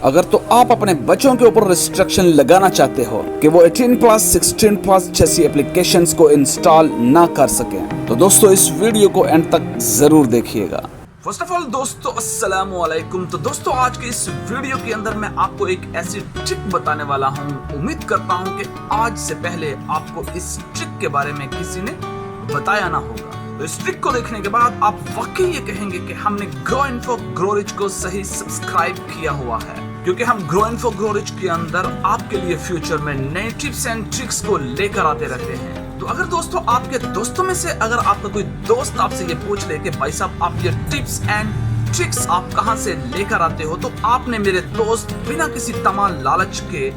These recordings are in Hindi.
अगर तो आप अपने बच्चों के ऊपर रिस्ट्रिक्शन लगाना चाहते हो कि वो 18 प्लस 16 प्लस जैसी एप्लीकेशंस को इंस्टॉल ना कर सकें, तो दोस्तों इस वीडियो को एंड तक जरूर देखिएगा। फर्स्ट ऑफ ऑल दोस्तों अस्सलाम वालेकुम। तो दोस्तों आज के इस वीडियो के अंदर मैं आपको एक ऐसी ट्रिक बताने वाला हूँ। उम्मीद करता हूँ कि आज से पहले आपको इस ट्रिक के बारे में किसी ने बताया ना होगा। तो इस ट्रिक को देखने के बाद आप वाकई ये कहेंगे कि हमने ग्रो इन्फो ग्रो रिच को सही सब्सक्राइब किया हुआ है, क्योंकि हम ग्रो इन्फो ग्रो रिच के अंदर आपके लिए फ्यूचर में नए टिप्स एंड ट्रिक्स को लेकर आते रहते हैं। तो अगर दोस्तों आपके दोस्तों में से अगर आपका कोई दोस्त आपसे ये पूछ ले कि भाई साहब आप ये टिप्स एंड ट्रिक्स आप कहां से लेकर आते हो, तो आपने मेरे दोस्त बिना किसी तमाम लालच के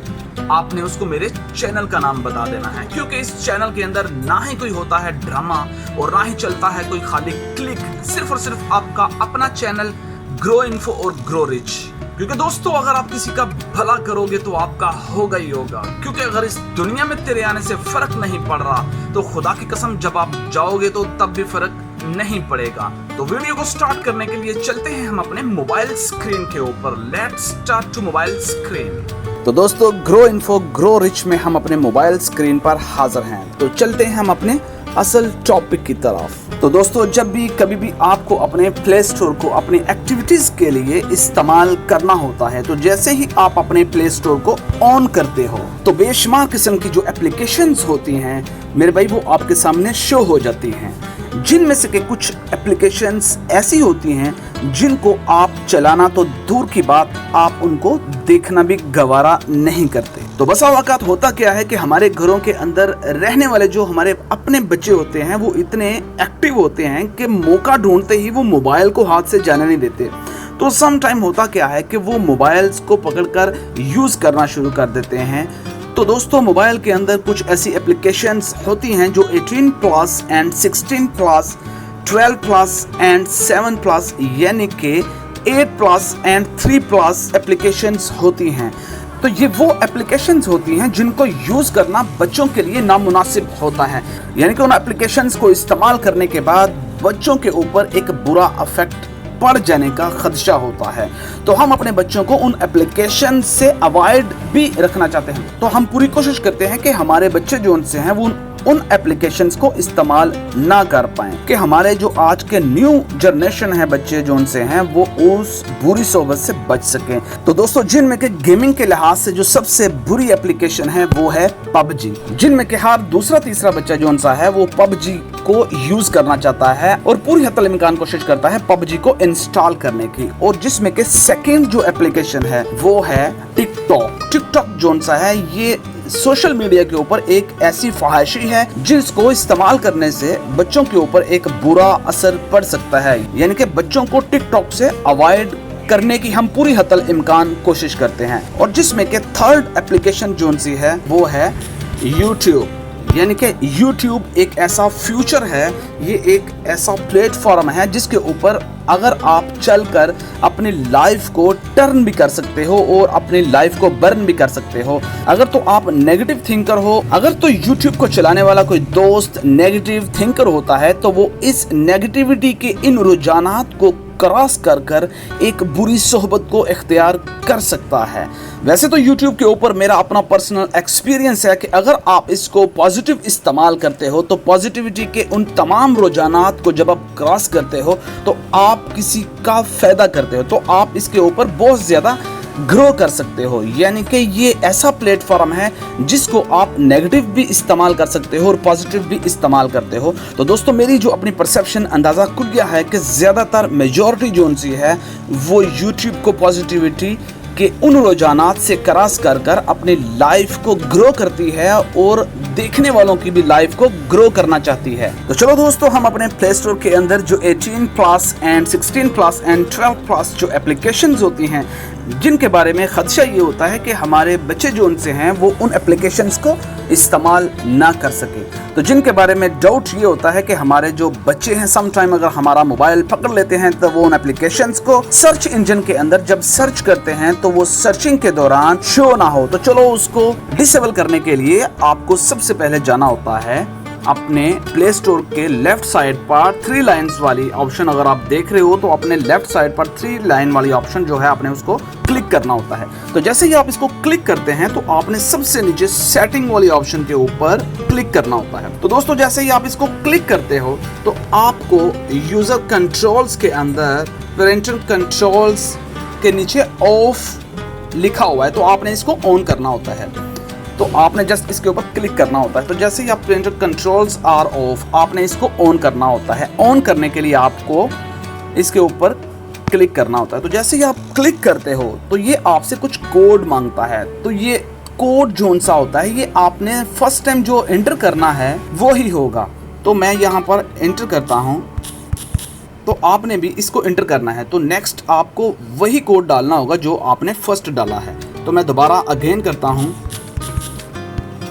आपने उसको मेरे चैनल का नाम बता देना है, क्योंकि इस चैनल के अंदर ना ही कोई होता है ड्रामा और ना ही चलता है कोई खाली क्लिक, सिर्फ और सिर्फ आपका अपना चैनल ग्रो इन्फो और ग्रो रिच। क्योंकि दोस्तों अगर आप किसी का भला करोगे तो आपका होगा ही होगा, क्योंकि अगर इस दुनिया में तेरे आने से फर्क नहीं पड़ रहा तो खुदा की कसम जब आप जाओगे तो तब भी फर्क नहीं पड़ेगा। तो वीडियो को स्टार्ट करने के लिए चलते हैं हम अपने मोबाइल स्क्रीन के ऊपर। Let's start to mobile screen. तो दोस्तों ग्रो इन्फो ग्रो रिच में हम अपने मोबाइल स्क्रीन पर हाजिर हैं। तो चलते हैं हम अपने असल टॉपिक की तरफ। तो दोस्तों जब भी कभी भी आपको अपने प्ले स्टोर को अपनी एक्टिविटीज के लिए इस्तेमाल करना होता है, तो जैसे ही आप अपने प्ले स्टोर को ऑन करते हो तो बेशुमार किस्म की जो एप्लीकेशंस होती हैं मेरे भाई वो आपके सामने शो हो जाती हैं, जिनमें से के कुछ एप्लीकेशंस ऐसी होती हैं जिनको आप चलाना तो दूर की बात आप उनको देखना भी गवारा नहीं करते। तो बसा वक़्त होता क्या है कि हमारे घरों के अंदर रहने वाले जो हमारे अपने बच्चे होते हैं वो इतने एक्टिव होते हैं कि मौका ढूंढते ही वो मोबाइल को हाथ से जाने नहीं देते। तो सम टाइम होता क्या है कि वो मोबाइल्स को पकड़कर यूज़ करना शुरू कर देते हैं। तो दोस्तों मोबाइल के अंदर कुछ ऐसी एप्लीकेशंस होती हैं जो 18 plus and 16 plus 12 plus and 7 plus यानी कि 8 प्लस एंड 3 प्लस एप्लीकेशंस होती हैं। तो ये वो एप्लीकेशंस होती हैं जिनको यूज़ करना बच्चों के लिए नामुनासिब होता है, यानी कि उन एप्लीकेशंस को इस्तेमाल करने के बाद बच्चों के ऊपर एक बुरा इफेक्ट पड़ जाने का खदशा होता है। तो हम अपने बच्चों को उन एप्लीकेशन से अवॉइड भी रखना चाहते हैं। तो हम पूरी कोशिश करते हैं कि हमारे बच्चे जो उनसे हैं वो उन एप्लीकेशंस को इस्तेमाल ना कर पाएं, कि हमारे जो आज के न्यू जनरेशन है बच्चे जो उनसे हैं वो उस बुरी सोबत से बच सकें। तो दोस्तों जिनमें के गेमिंग के लिहाज से जो सबसे बुरी एप्लीकेशन है वो है पबजी, जिनमें के हर दूसरा तीसरा बच्चा जो उनसा है वो पबजी को यूज करना चाहता है और पूरी हद तक इम्कान कोशिश करता है पबजी को इंस्टॉल करने की। और जिसमें के सेकेंड जो एप्लीकेशन है वो है टिकटॉक। टिकटॉक जो उनसा है ये सोशल मीडिया के ऊपर एक ऐसी फ़हाइशी है जिसको इस्तेमाल करने से बच्चों के ऊपर एक बुरा असर पड़ सकता है, यानी कि बच्चों को टिकटॉक से अवॉइड करने की हम पूरी हद तक इम्कान कोशिश करते हैं। और जिसमें के थर्ड एप्लीकेशन जो सी है वो है यूट्यूब, यानी कि यूट्यूब एक ऐसा फ्यूचर है, ये एक ऐसा प्लेटफॉर्म है जिसके ऊपर अगर आप चलकर अपनी लाइफ को टर्न भी कर सकते हो और अपनी लाइफ को बर्न भी कर सकते हो। अगर तो आप नेगेटिव थिंकर हो, अगर तो यूट्यूब को चलाने वाला कोई दोस्त नेगेटिव थिंकर होता है तो वो इस नेगेटिविटी के इन रुझानात को क्रॉस कर कर एक बुरी सोहबत को इख्तियार कर सकता है। वैसे तो YouTube के ऊपर मेरा अपना पर्सनल एक्सपीरियंस है कि अगर आप इसको पॉजिटिव इस्तेमाल करते हो तो पॉजिटिविटी के उन तमाम रुझानात को जब आप क्रॉस करते हो तो आप किसी का फ़ायदा करते हो, तो आप इसके ऊपर बहुत ज़्यादा ग्रो कर सकते हो। यानी कि ये ऐसा प्लेटफॉर्म है जिसको आप नेगेटिव भी इस्तेमाल कर सकते हो और पॉजिटिव भी इस्तेमाल करते हो। तो दोस्तों मेरी जो अपनी परसेप्शन अंदाज़ा खुल गया है कि ज़्यादातर मेजॉरिटी जो उनसी है वो यूट्यूब को पॉजिटिविटी के उन रुझानात से क्रॉस कर कर अपनी लाइफ को ग्रो करती है और देखने वालों की भी लाइफ को ग्रो करना चाहती है। तो चलो दोस्तों हम अपने प्ले स्टोर के अंदर जो 18 plus and 16 plus and 12 plus जो एप्लीकेशंस होती हैं जिनके बारे में खदशा ये होता है कि हमारे बच्चे जो उनसे हैं वो उन एप्लीकेशंस को इस्तेमाल ना कर सके, तो जिनके बारे में डाउट ये होता है कि हमारे जो बच्चे हैं सम टाइम अगर हमारा मोबाइल पकड़ लेते हैं तो वो उन एप्लीकेशंस को सर्च इंजन के अंदर जब सर्च करते हैं तो वो सर्चिंग के दौरान शो ना हो। तो चलो उसको डिसेबल करने के लिए आपको सबसे पहले जाना होता है अपने प्ले स्टोर के लेफ्ट साइड पर 3 लाइन्स वाली ऑप्शन अगर आप देख रहे हो तो अपने लेफ्ट साइड पर 3 लाइन वाली ऑप्शन जो है आपने उसको क्लिक करना होता है। तो जैसे ही आप इसको क्लिक करते हैं तो आपने सबसे नीचे सेटिंग वाली ऑप्शन के ऊपर क्लिक करना होता है। तो दोस्तों जैसे ही आप इसको क्लिक करते हो तो आपको यूजर कंट्रोल्स के अंदर पेरेंटल कंट्रोल्स के नीचे ऑफ लिखा हुआ है, तो आपने इसको ऑन करना होता है। तो आपने जस्ट इसके ऊपर क्लिक करना होता है। तो जैसे ही आप पेरेंटल कंट्रोल्स आर ऑफ, आपने इसको ऑन करना होता है। ऑन करने के लिए आपको इसके ऊपर क्लिक करना होता है। तो जैसे ही आप क्लिक करते हो तो ये आपसे कुछ कोड मांगता है। तो ये कोड जोन सा होता है, ये आपने फर्स्ट टाइम जो एंटर करना है वो ही होगा। तो मैं यहाँ पर एंटर करता हूँ, तो आपने भी इसको एंटर करना है। तो नेक्स्ट आपको वही कोड डालना होगा जो आपने फर्स्ट डाला है। तो मैं दोबारा अगेन करता हूँ।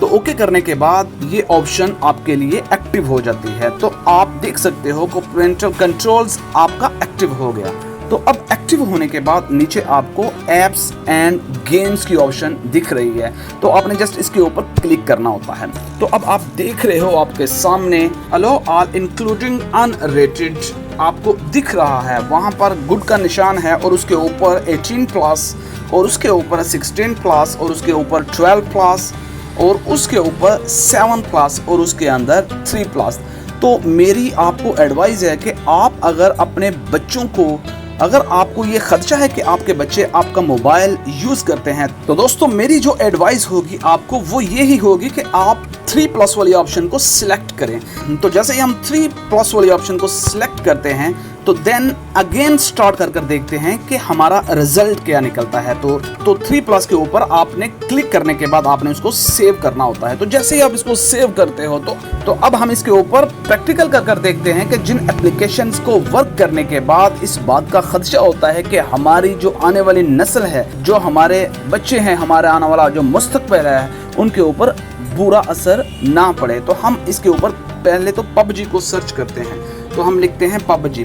तो ओके करने के बाद ये ऑप्शन आपके लिए एक्टिव हो जाती है। तो आप देख सकते हो कि पेरेंटल कंट्रोल्स आपका एक्टिव हो गया। तो अब एक्टिव होने के बाद नीचे आपको एप्स एंड गेम्स की ऑप्शन दिख रही है। तो आपने जस्ट इसके ऊपर क्लिक करना होता है। तो अब आप देख रहे हो आपके सामने अलो ऑल इंक्लूडिंग अनरेटेड आपको दिख रहा है। वहाँ पर गुड का निशान है और उसके ऊपर 18 प्लस और उसके ऊपर 16 प्लस और उसके ऊपर 12 प्लस और उसके ऊपर 7 प्लस और उसके अंदर 3 प्लस। तो मेरी आपको एडवाइस है कि आप अगर अपने बच्चों को, अगर आपको ये खदशा है कि आपके बच्चे आपका मोबाइल यूज़ करते हैं, तो दोस्तों मेरी जो एडवाइस होगी आपको वो यही होगी कि आप 3 प्लस वाली ऑप्शन को सिलेक्ट करें। तो जैसे ही हम 3 प्लस वाली ऑप्शन को सिलेक्ट करते हैं तो देन अगेन स्टार्ट कर देखते हैं कि हमारा रिजल्ट क्या निकलता है। तो 3 प्लस के ऊपर आपने क्लिक करने के बाद आपने उसको सेव करना होता है। तो जैसे ही आप इसको सेव करते हो तो अब हम इसके ऊपर प्रैक्टिकल कर देखते हैं कि जिन एप्लीकेशंस को वर्क करने के बाद इस बात का खदशा होता है कि हमारी जो आने वाली नस्ल है, जो हमारे बच्चे हैं, हमारे आने वाला जो मुस्तकबिल है, उनके ऊपर बुरा असर ना पड़े। तो हम इसके ऊपर पहले तो PUBG को सर्च करते हैं। तो हम लिखते हैं PUBG,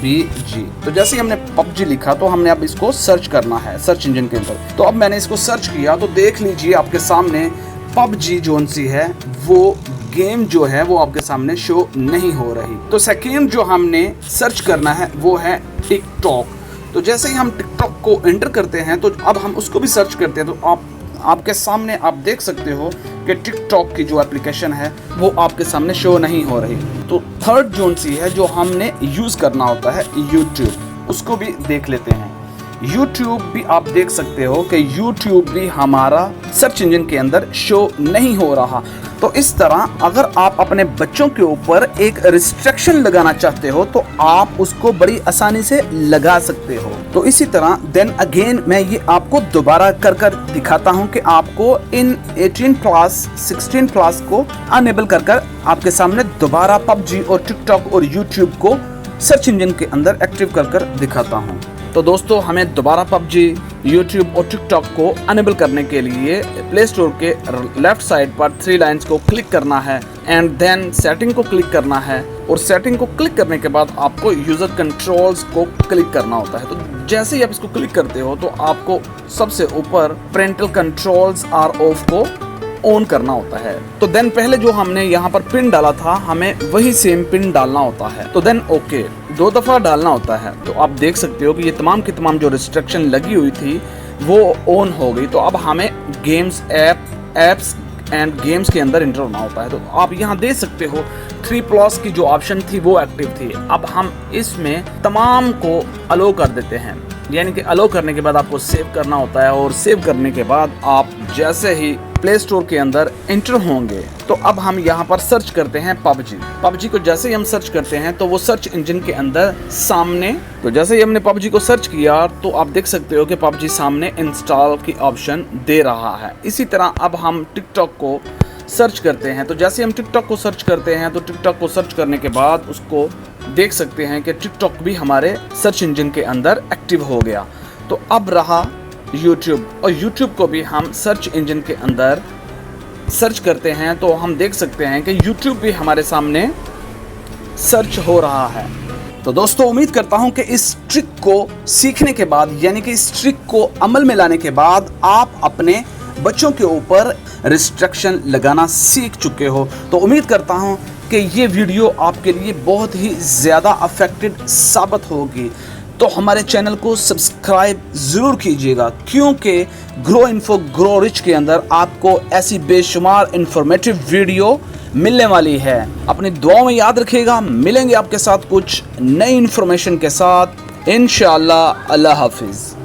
PUBG। तो जैसे ही हमने PUBG लिखा तो हमने अब इसको सर्च करना है सर्च इंजन के अंदर। तो अब मैंने इसको सर्च किया तो देख लीजिए आपके सामने PUBG जोन सी है वो गेम जो है वो आपके सामने शो नहीं हो रही। तो सेकेंड जो हमने सर्च करना है वो है टिकटॉक। तो जैसे ही हम टिकटॉक को एंटर करते हैं तो अब हम उसको भी सर्च करते हैं। तो आपके सामने आप देख सकते हो कि टिकटॉक की जो एप्लीकेशन है वो आपके सामने शो नहीं हो रही। तो थर्ड जोन सी है जो हमने यूज़ करना होता है यूट्यूब, उसको भी देख लेते हैं। यूट्यूब भी आप देख सकते हो कि यूट्यूब भी हमारा सर्च इंजन के अंदर शो नहीं हो रहा। तो इस तरह अगर आप अपने बच्चों के ऊपर एक रिस्ट्रिक्शन लगाना चाहते हो तो आप उसको बड़ी आसानी से लगा सकते हो। तो इसी तरह देन अगेन मैं ये आपको दोबारा कर दिखाता हूँ कि आपको इन 18 प्लस 16 प्लस को अनेबल कर आपके सामने दोबारा PUBG और टिकटॉक और यूट्यूब को सर्च इंजन के अंदर एक्टिव कर दिखाता हूँ। तो दोस्तों हमें दोबारा PUBG, यूट्यूब और टिकटॉक को अनेबल करने के लिए प्ले स्टोर के लेफ्ट साइड पर 3 लाइन्स को क्लिक करना है एंड देन सेटिंग को क्लिक करना है। और सेटिंग को क्लिक करने के बाद आपको यूज़र कंट्रोल्स को क्लिक करना होता है। तो जैसे ही आप इसको क्लिक करते हो तो आपको सबसे ऊपर पेरेंटल कंट्रोल्स आर ऑफ को ऑन करना होता है। तो देन पहले जो हमने यहाँ पर पिन डाला था हमें वही सेम पिन डालना होता है। तो देन ओके 2 दफ़ा डालना होता है। तो आप देख सकते हो कि ये तमाम की तमाम जो रिस्ट्रिक्शन लगी हुई थी वो ऑन हो गई। तो अब हमें गेम्स एप्स एंड गेम्स के अंदर इंटर होना होता है। तो आप यहाँ देख सकते हो 3 प्लस की जो ऑप्शन थी वो एक्टिव थी। अब हम इसमें तमाम को अलो कर देते हैं, यानी कि अलो करने के बाद आपको सेव करना होता है। और सेव करने के बाद आप जैसे ही प्ले स्टोर के अंदर एंटर होंगे तो अब हम यहाँ पर सर्च करते हैं PUBG को। जैसे ही हम सर्च करते हैं तो वो सर्च इंजन के अंदर सामने, तो जैसे ही हमने PUBG को सर्च किया तो आप देख सकते हो कि PUBG सामने इंस्टॉल की ऑप्शन दे रहा है। इसी तरह अब हम टिकटॉक को सर्च करते हैं। तो जैसे हम टिकटॉक को सर्च करते हैं तो टिकटॉक को सर्च करने के बाद उसको देख सकते हैं कि टिकटॉक भी हमारे सर्च इंजन के अंदर एक्टिव हो गया। तो अब रहा यूट्यूब, और यूट्यूब को भी हम सर्च इंजन के अंदर सर्च करते हैं तो हम देख सकते हैं कि यूट्यूब भी हमारे सामने सर्च हो रहा है। तो दोस्तों उम्मीद करता हूं कि इस ट्रिक को सीखने के बाद, यानी कि इस ट्रिक को अमल में लाने के बाद आप अपने बच्चों के ऊपर रिस्ट्रिक्शन लगाना सीख चुके हो, तो उम्मीद करता हूं कि ये वीडियो आपके लिए बहुत ही ज़्यादा अफेक्टेड साबित होगी। तो हमारे चैनल को सब्सक्राइब ज़रूर कीजिएगा, क्योंकि ग्रो इन्फो ग्रो रिच के अंदर आपको ऐसी बेशुमार इंफॉर्मेटिव वीडियो मिलने वाली है। अपनी दुआओं में याद रखिएगा। मिलेंगे आपके साथ कुछ नई इन्फॉर्मेशन के साथ इंशाअल्लाह। अल्लाह हाफिज़।